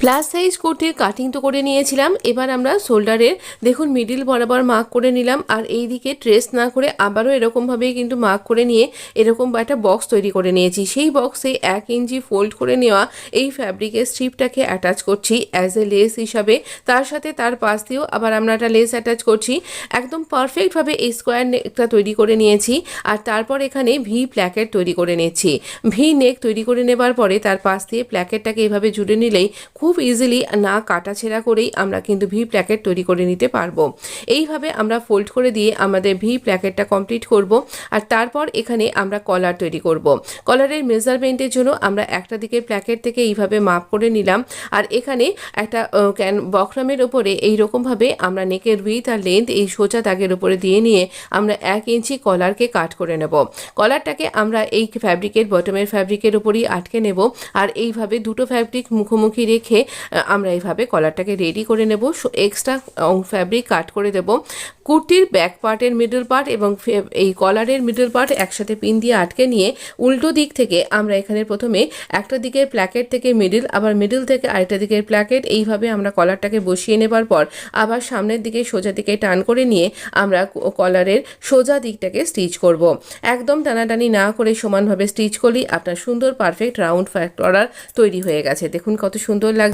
Plus size কুর্তির cutting তো করে নিয়েছিলাম। এবার আমরা শোল্ডারের দেখুন মিডিল বরাবর মার্ক করে নিলাম, আর এই দিকে ট্রেস না করে আবারও এরকমভাবেই কিন্তু মার্ক করে নিয়ে এরকম একটা বক্স তৈরি করে নিয়েছি। সেই বক্সে 1 ইঞ্চি ফোল্ড করে নেওয়া এই ফ্যাব্রিকের স্ট্রিপটাকে অ্যাটাচ করছি অ্যাজ এ লেস হিসাবে। তার সাথে তার পাশ দিয়েও আবার আমরা একটা লেস অ্যাটাচ করছি। একদম পারফেক্টভাবে এই স্কোয়ার নেকটা তৈরি করে নিয়েছি। আর তারপর এখানে ভি প্ল্যাকেট তৈরি করে নিচ্ছি। ভি নেক তৈরি করে নেবার পরে তার পাশ দিয়ে প্ল্যাকেটটাকে এভাবে জুড়ে নিলেই খুব ইজিলি না কাটাছেঁড়া করেই আমরা কিন্তু ভি প্ল্যাকেট তৈরি করে নিতে পারবো। এইভাবে আমরা ফোল্ড করে দিয়ে আমাদের ভি প্ল্যাকেটটা কমপ্লিট করব। আর তারপর এখানে আমরা কলার তৈরি করব। কলারের মেজারমেন্টের জন্য আমরা একটা দিকের প্ল্যাকেট থেকে এইভাবে মাপ করে নিলাম, আর এখানে একটা বক্রমের ওপরে এইরকমভাবে আমরা নেকের উইথ আর লেন্থ এই সোজা দাগের উপরে দিয়ে নিয়ে আমরা 1 ইঞ্চি কলারকে কাট করে নেব। কলারটাকে আমরা এই ফ্যাব্রিকের বটমের ফ্যাব্রিকের উপরই আটকে নেব, আর এইভাবে দুটো ফ্যাব্রিক মুখোমুখি রেখে আমরা এইভাবে কলারটাকে রেডি করে নেব। এক্সট্রা ফ্যাব্রিক কাট করে দেব। কুর্তির ব্যাক পার্টের মিডল পার্ট এবং এই কলারের মিডল পার্ট একসাথে পিন দিয়ে আটকে নিয়ে উল্টো দিক থেকে আমরা এখানে প্রথমে একটা দিকের প্ল্যাকেট থেকে মিডল, আবার মিডল থেকে আরেকটা দিকের প্ল্যাকেট, এইভাবে আমরা কলারটাকে বসিয়ে নেবার পর আবার সামনের দিকে সোজা দিকে টান করে নিয়ে আমরা কলারের সোজা দিকটাকে স্টিচ করব। একদম টানাটানি না করে সমানভাবে স্টিচ করলেই আপনার সুন্দর পারফেক্ট রাউন্ড কলার তৈরি হয়ে গেছে। দেখুন কত সুন্দর লাগছে।